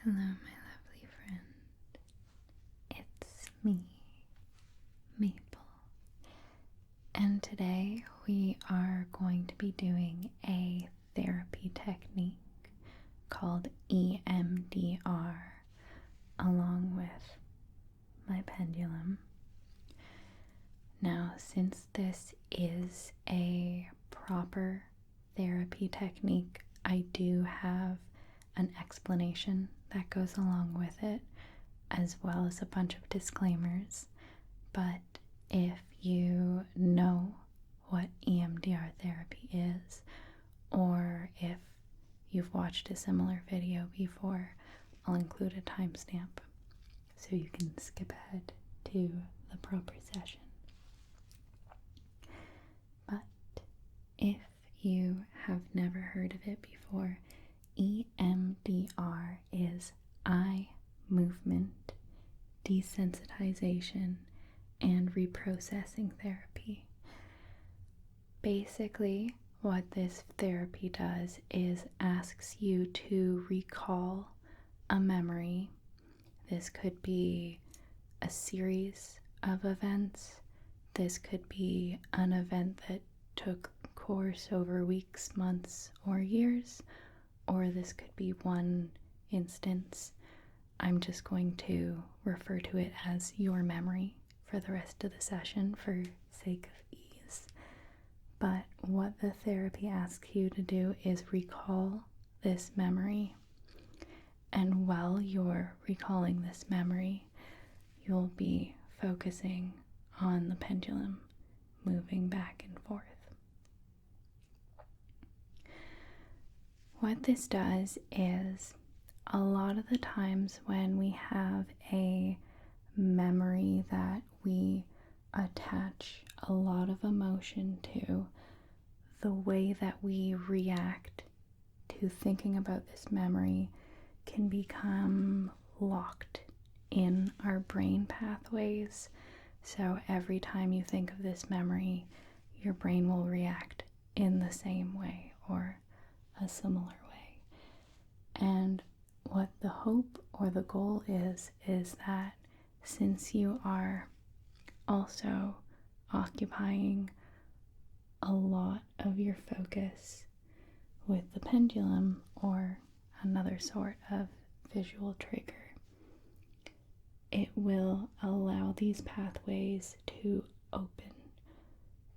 Hello, my lovely friend. It's me, Maple. And today we are going to be doing a therapy technique called EMDR along with my pendulum. Now, since this is a proper therapy technique, I do have an explanation that goes along with it, as well as a bunch of disclaimers. But if you know what EMDR therapy is, or if you've watched a similar video before, I'll include a timestamp so you can skip ahead to the proper session. But if you have never heard of it before, EMDR is eye movement desensitization and reprocessing therapy. Basically, what this therapy does is asks you to recall a memory. This could be a series of events. This could be an event that took course over weeks, months, or years. Or this could be one instance. I'm just going to refer to it as your memory for the rest of the session for sake of ease. But what the therapy asks you to do is recall this memory. And while you're recalling this memory, you'll be focusing on the pendulum moving back and forth. What this does is, a lot of the times when we have a memory that we attach a lot of emotion to, the way that we react to thinking about this memory can become locked in our brain pathways. So every time you think of this memory, your brain will react in the same way or a similar way. And what the hope or the goal is that since you are also occupying a lot of your focus with the pendulum or another sort of visual trigger, it will allow these pathways to open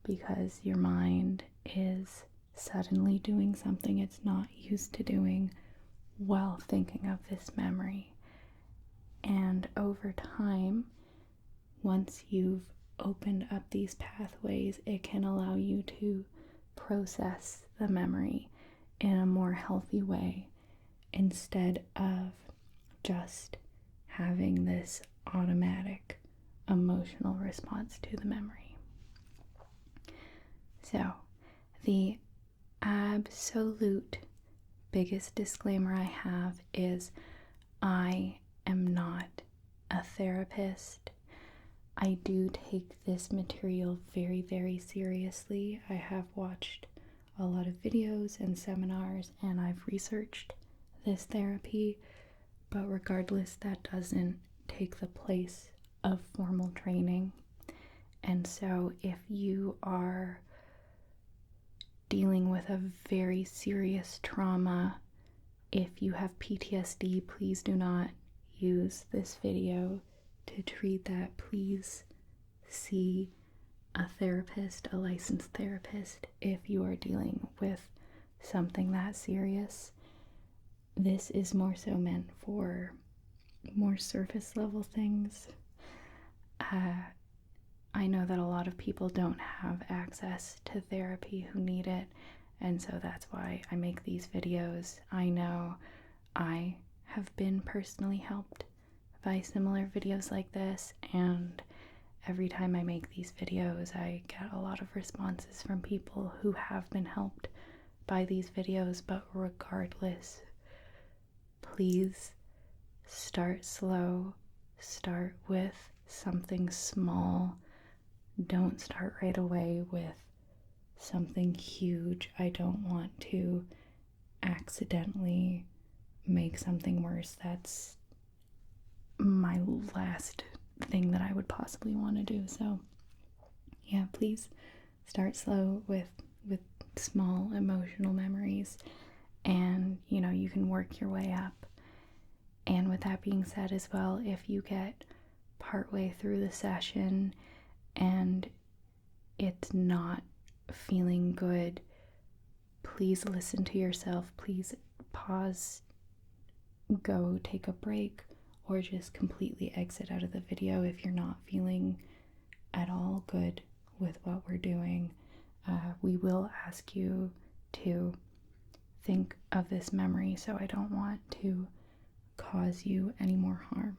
because your mind is suddenly doing something it's not used to doing while thinking of this memory. And over time, once you've opened up these pathways, it can allow you to process the memory in a more healthy way instead of just having this automatic emotional response to the memory. So, the absolute biggest disclaimer I have is I am not a therapist. I do take this material very, very seriously. I have watched a lot of videos and seminars and I've researched this therapy, but regardless, that doesn't take the place of formal training. And so if you are dealing with a very serious trauma, if you have PTSD, please do not use this video to treat that. Please see a therapist, a licensed therapist, if you are dealing with something that serious. This is more so meant for more surface level things. I know that a lot of people don't have access to therapy who need it, and so that's why I make these videos. I know I have been personally helped by similar videos like this, and every time I make these videos, I get a lot of responses from people who have been helped by these videos. But regardless, please start slow, start with something small. Don't start right away with something huge. I don't want to accidentally make something worse, that's my last thing that I would possibly want to do. So yeah, please start slow with small emotional memories, and you can work your way up. And with that being said as well, if you get partway through the session and it's not feeling good, please listen to yourself. Please pause, go take a break, or just completely exit out of the video if you're not feeling at all good with what we're doing. We will ask you to think of this memory, so I don't want to cause you any more harm.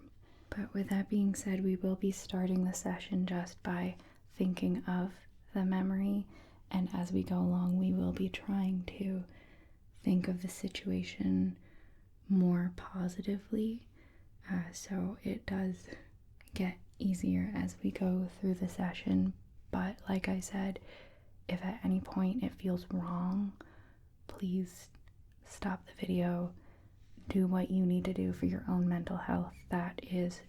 But with that being said, we will be starting the session just by thinking of the memory, and as we go along, we will be trying to think of the situation more positively, so it does get easier as we go through the session. But like I said, if at any point it feels wrong, please stop the video, do what you need to do for your own mental health. That is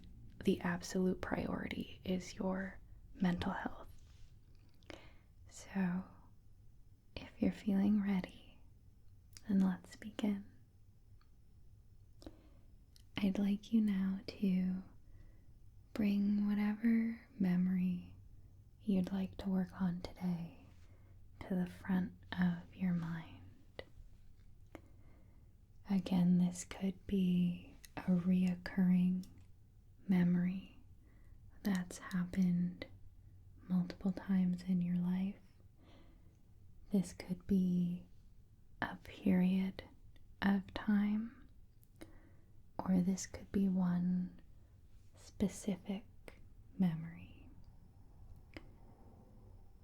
the absolute priority, is your mental health. So if you're feeling ready, then let's begin. I'd like you now to bring whatever memory you'd like to work on today to the front of your mind. Again, this could be a reoccurring memory that's happened multiple times in your life. This could be a period of time, or this could be one specific memory.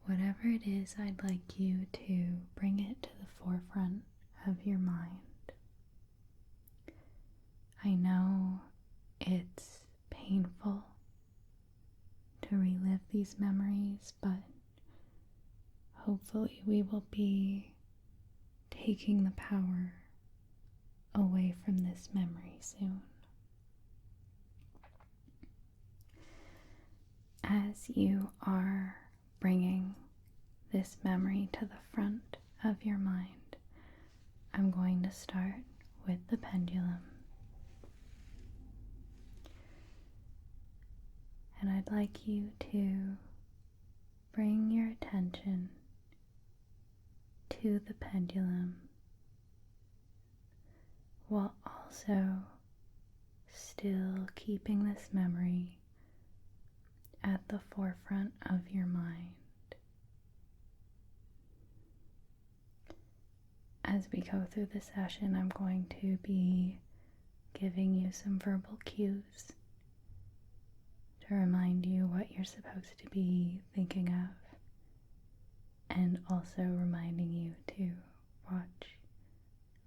Whatever it is, I'd like you to bring it to the forefront of your mind. I know it's painful to relive these memories, but hopefully we will be taking the power away from this memory soon. As you are bringing this memory to the front of your mind, I'm going to start with the pendulum. And I'd like you to bring your attention to the pendulum while also still keeping this memory at the forefront of your mind. As we go through the session, I'm going to be giving you some verbal cues to remind you what you're supposed to be thinking of, and also reminding you to watch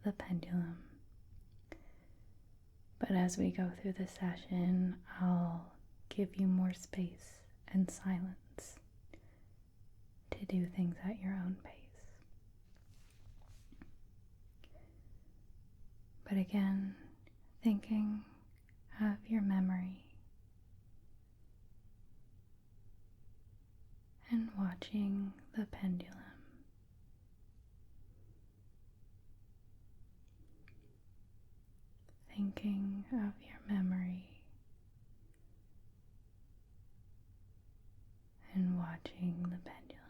the pendulum. But as we go through the session, I'll give you more space and silence to do things at your own pace. But again, thinking of your memory and watching the pendulum. Thinking of your memory and watching the pendulum.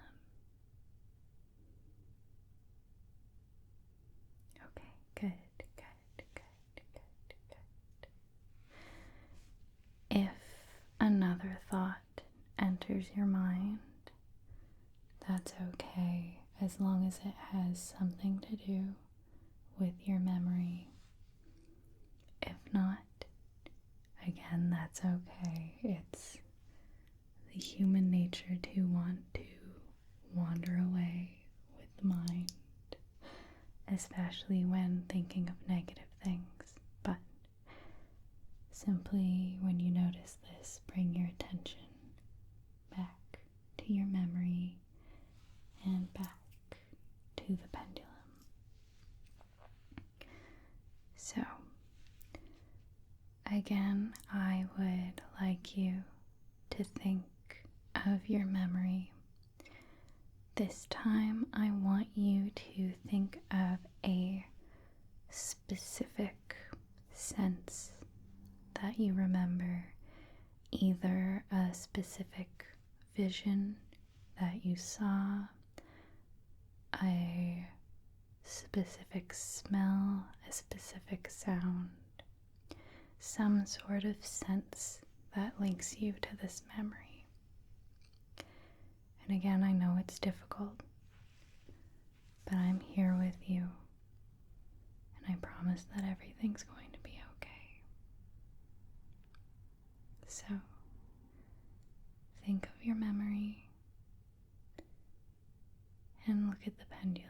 Okay, good. If another thought enters your mind, that's okay, as long as it has something to do with your memory. If not, again, that's okay. It's the human nature to want to wander away with the mind, especially when thinking of negative things. But simply, when you notice this, bring your attention back to your memory and back to the pendulum. So, to think of your memory. This time, I want you to think of a specific sense that you remember, either a specific vision that you saw, a specific smell, a specific sound, some sort of sense that links you to this memory. And again, I know it's difficult, but I'm here with you, and I promise that everything's going to be okay. So, think of your memory and look at the pendulum.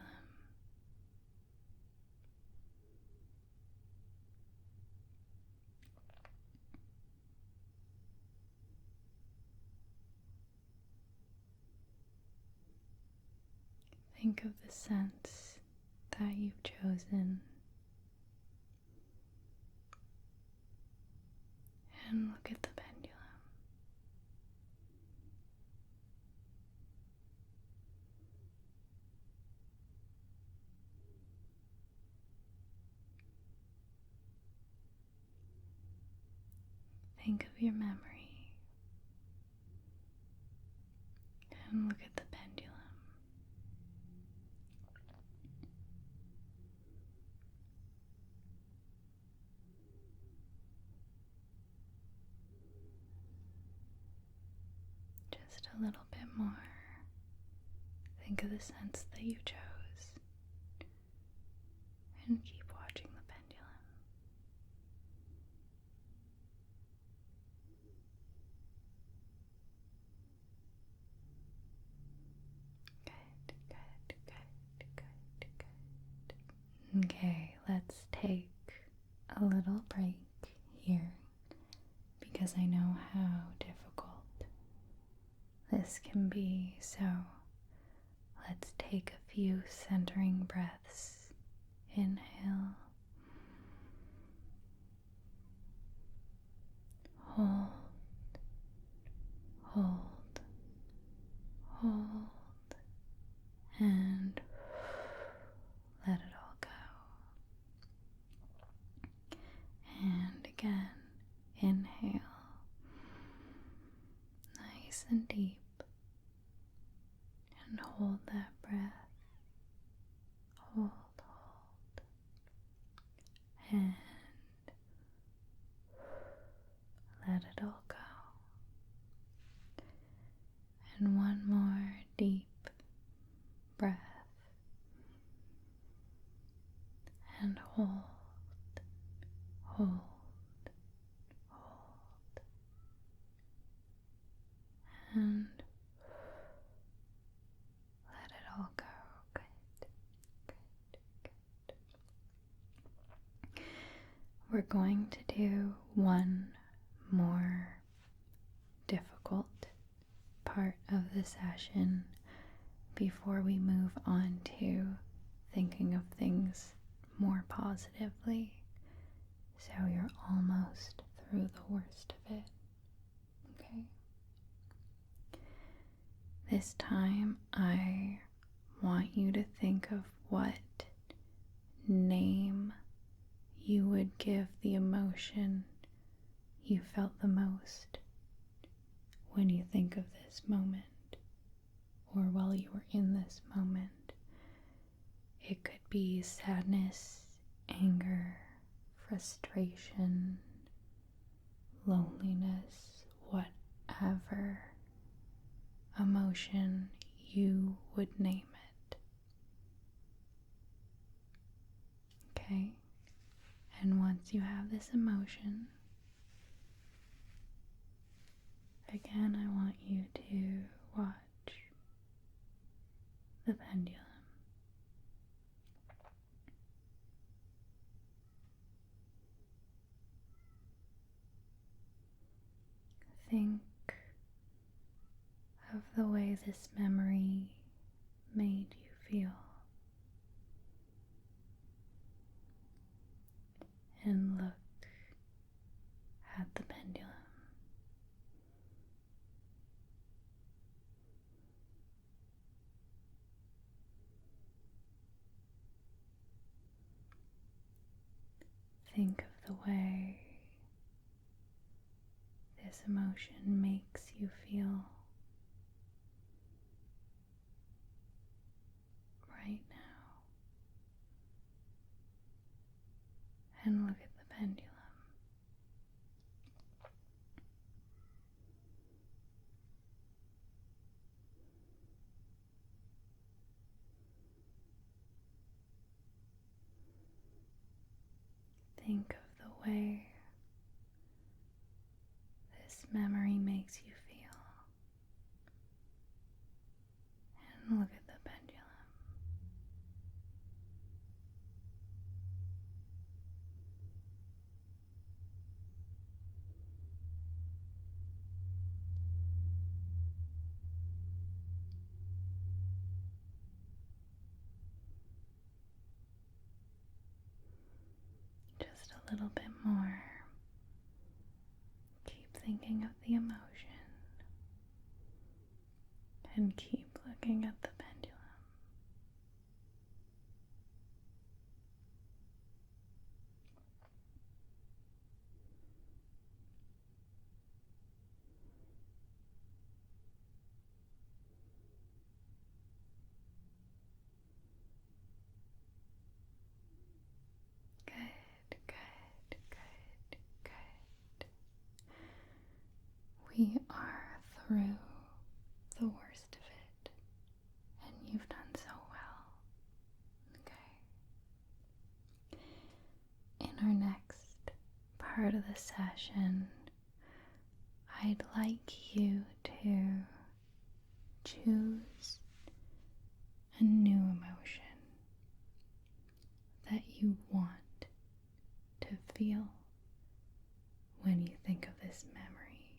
Think of the sense that you've chosen and look at the pendulum. Think of your memory and look at the pendulum. Just a little bit more. Think of the sense that you chose and keep watching the pendulum. Good, good, good, good, good. Okay, let's take a little break here because I know how difficult this can be, so let's take a few centering breaths. Inhale, hold, hold, hold, and let it all go. And again, inhale, nice and deep, and hold that breath. Hold, hold, and let it all go. And one more deep breath, and hold, hold, hold, and let it all go. Good, good, good. We're going to do one more difficult part of the session before we move on to thinking of things more positively. So you're almost through the worst of it. Okay? This time I want you to think of what name you would give the emotion you felt the most when you think of this moment, or while you were in this moment. It could be sadness, anger, frustration, loneliness, whatever emotion you would name it. Okay? And once you have this emotion, again, I want you to watch the pendulum. Think of the way this memory made you feel, and look at the pendulum. think of the way this emotion makes you feel right now. And look at the pendulum. Think of the way this memory makes you feel. And look at the pendulum. Just a little bit more. Keep thinking of the emotion and keep looking at the pendulum. Good, good, good, good. We are through the worst of it, and you've done so well. Okay. In our next part of the session, I'd like you to choose a new emotion that you want to feel when you think of this memory.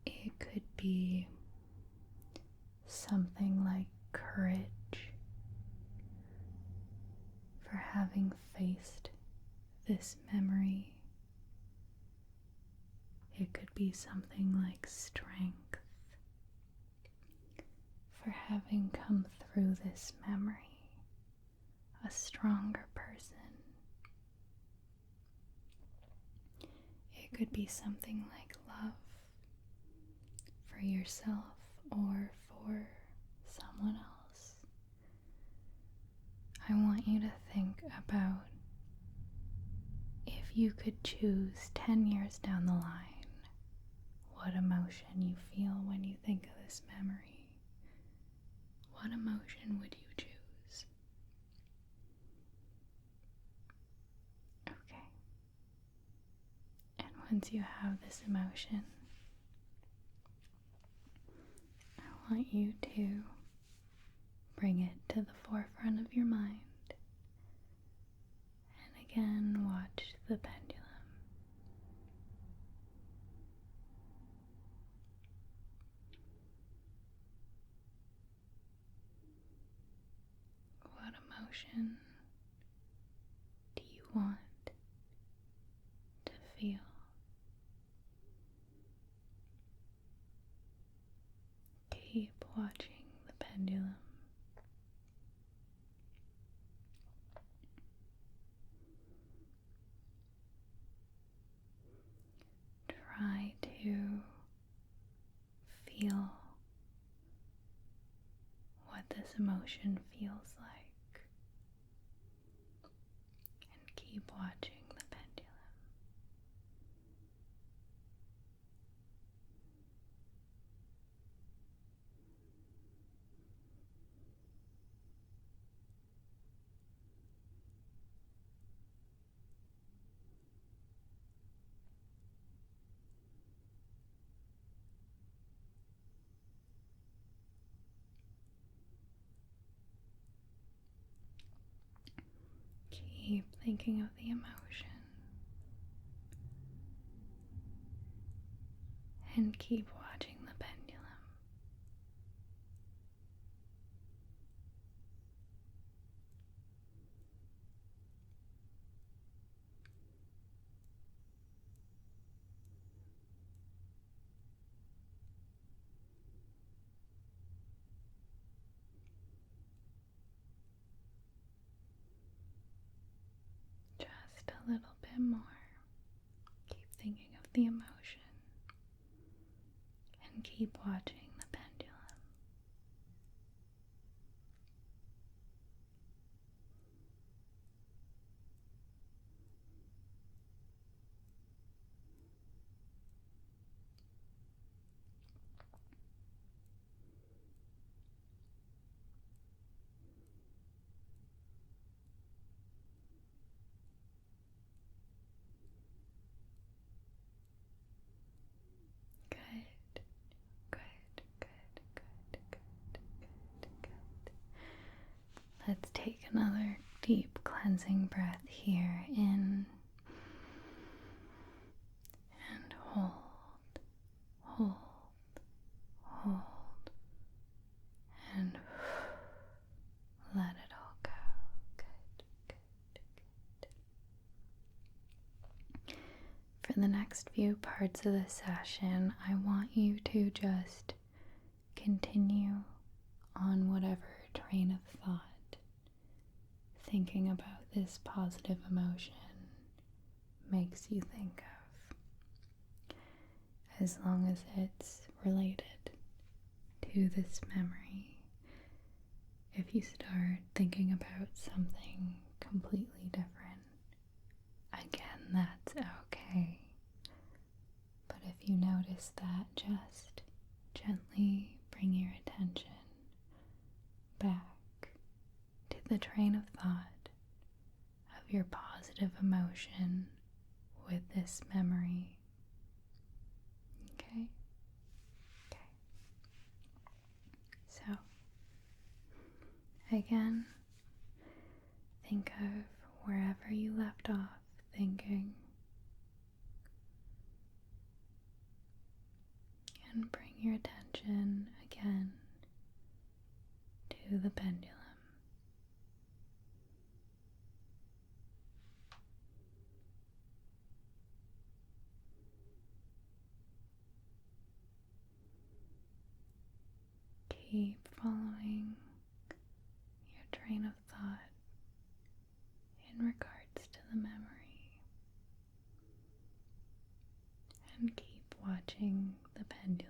It could be something like courage for having faced this memory. It could be something like strength for having come through this memory a stronger person. It could be something like love for yourself or for someone else. I want you to think about if you could choose 10 years down the line what emotion you feel when you think of this memory. What emotion would you choose? Okay. And once you have this emotion, I want you to bring it to the forefront of your mind. And again, watch the pendulum. What emotion do you want to feel? Keep watching the pendulum. Try to feel what this emotion feels like and keep watching the pendulum. Keep thinking of the emotion and keep watching the pendulum. Just a little bit more. Keep thinking of the emotion and keep watching the pendulum. Good, good, good, good, good, good. Let's take another deep cleansing breath here in and hold, hold, hold, and let it all go. Good, good, good. For the next few parts of the session, I want you to just continue on whatever train of thought, thinking about this positive emotion makes you think of, as long as it's related to this memory. If you start thinking about something completely different, again, that's okay. But if you notice that, just gently bring your attention back to the train of thought of your positive emotion with this memory. Okay? Okay. So, again, think of wherever you left off thinking and bring your attention again to the pendulum. Keep following your train of thought in regards to the memory, and keep watching the pendulum.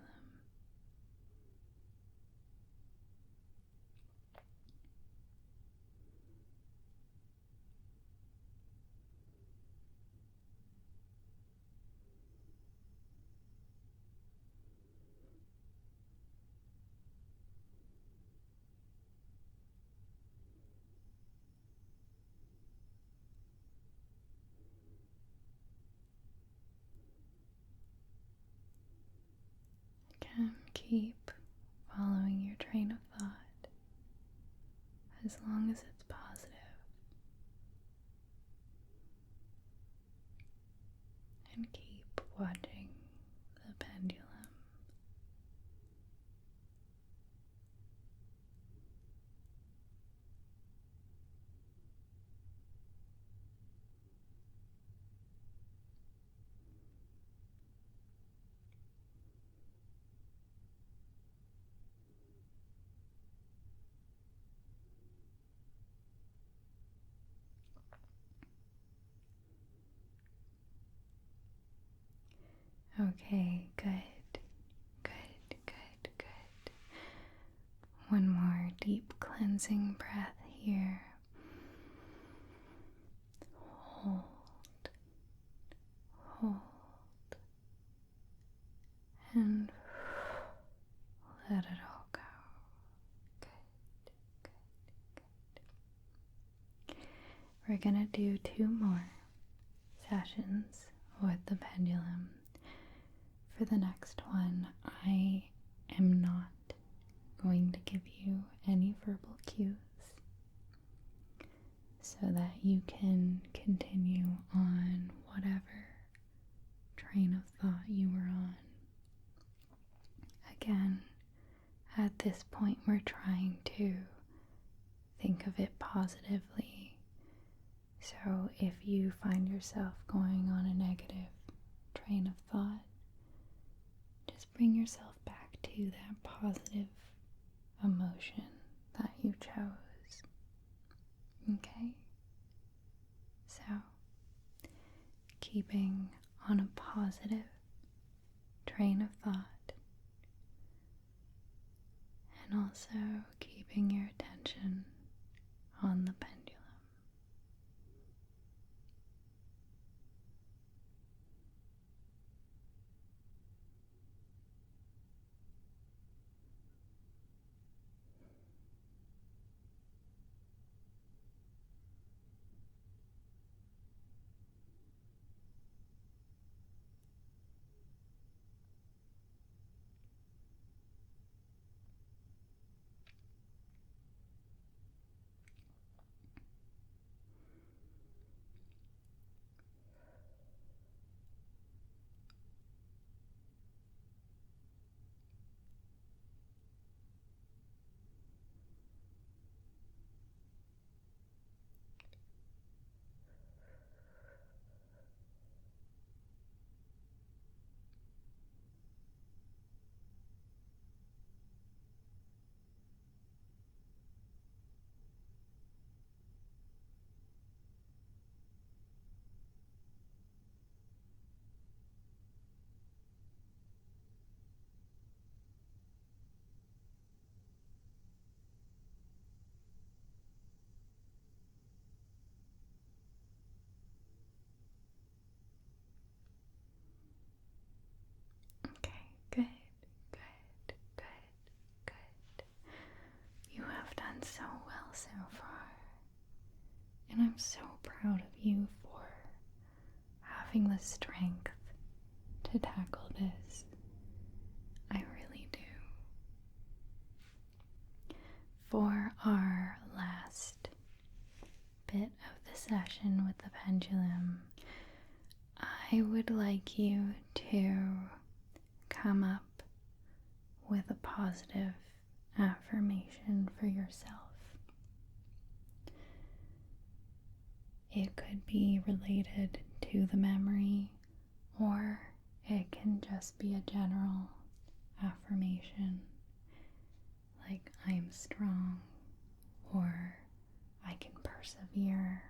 Again, keep following your train of thought as long as it's positive. And keep watching the pendulum. Okay, good, good, good, good. One more deep cleansing breath here. Hold, hold, and let it all go. Good, good, good. We're gonna do 2 more sessions with the pendulum. For the next one, I am not going to give you any verbal cues so that you can continue on whatever train of thought you were on. Again, at this point, we're trying to think of it positively. So if you find yourself going on a negative train of thought, just bring yourself back to that positive emotion that you chose. Okay? So, keeping on a positive train of thought, and also keeping your attention on the pendulum. Okay, good, good, good, good. You have done so well so far, and I'm so proud of you for having the strength to tackle this. I really do. For our last bit of the session with the pendulum, I would like you to come up with a positive affirmation for yourself. It could be related to the memory, or it can just be a general affirmation, like I'm strong, or I can persevere,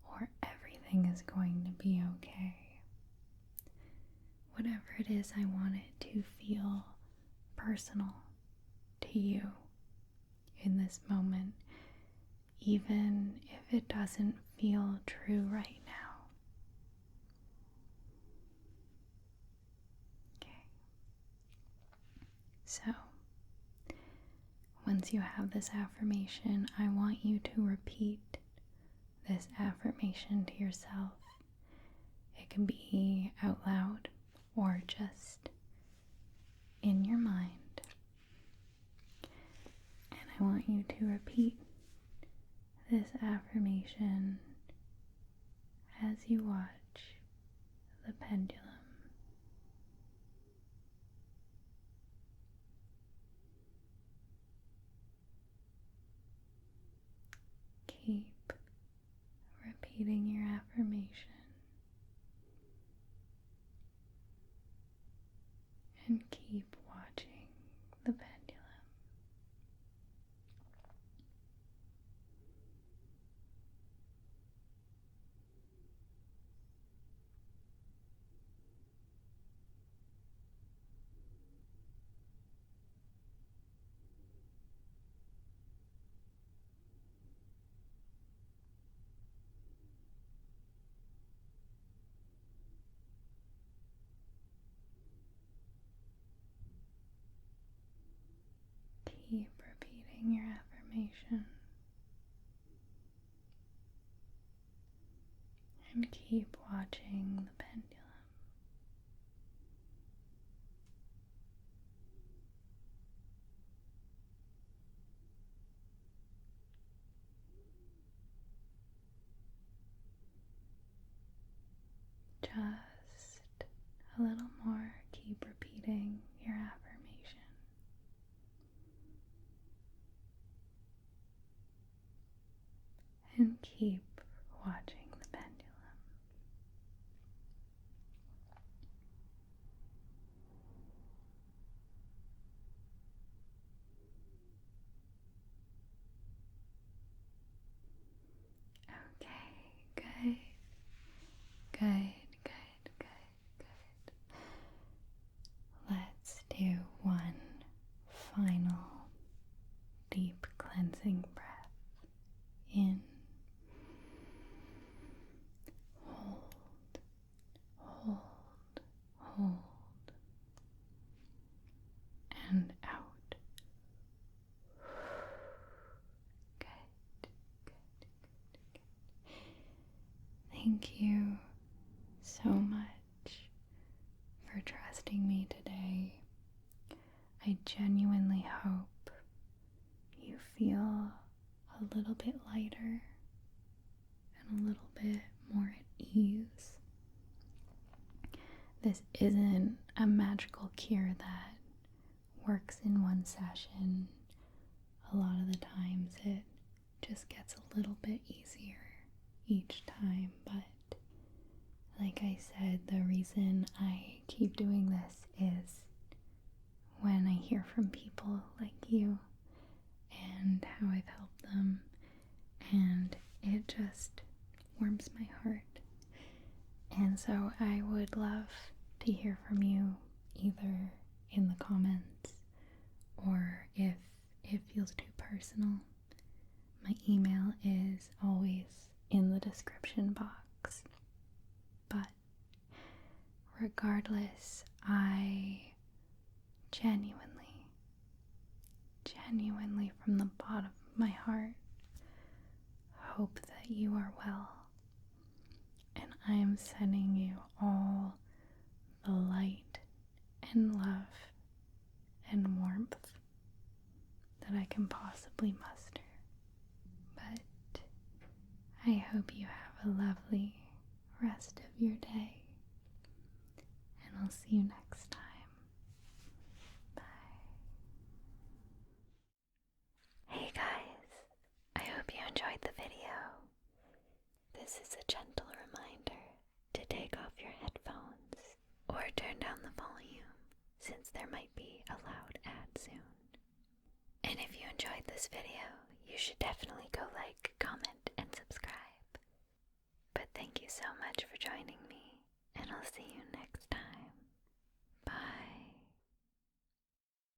or everything is going to be okay. Whatever it is, I want it to feel personal to you in this moment, even if it doesn't feel true right now. Okay. So, once you have this affirmation, I want you to repeat this affirmation to yourself. It can be out loud or just in your mind. And I want you to repeat this affirmation as you watch the pendulum. Keep repeating your affirmation and keep watching the pendulum. Keep repeating your affirmation and keep watching the pendulum. Just a little more. Keep repeating your affirmation. And keep watching the pendulum. Okay, good, good, do one final deep cleansing breath in. Hold, hold, hold, and out. Good, good, good, good. Thank you so much for trusting me today. I genuinely hope you feel a little bit lighter and a little bit more at ease. This isn't a magical cure that works in one session. A lot of the times it just gets a little bit easier each time, but like I said, the reason I keep doing this is when I hear from people like you and how I've helped them, and it just warms my heart. And so I would love to hear from you, either in the comments or if it feels too personal. My email is always in the description box. But regardless, I genuinely from the bottom of my heart hope that you are well. And I am sending you all the light and love and warmth that I can possibly muster. But I hope you have a lovely rest of your day, and I'll see you next time. Bye. Hey guys, I hope you enjoyed the video. This is a gentle reminder to take off your headphones or turn down the volume, since there might be a loud ad soon. And if you enjoyed this video, you should definitely go like, comment, and subscribe. But thank you so much for joining me, and I'll see you next time.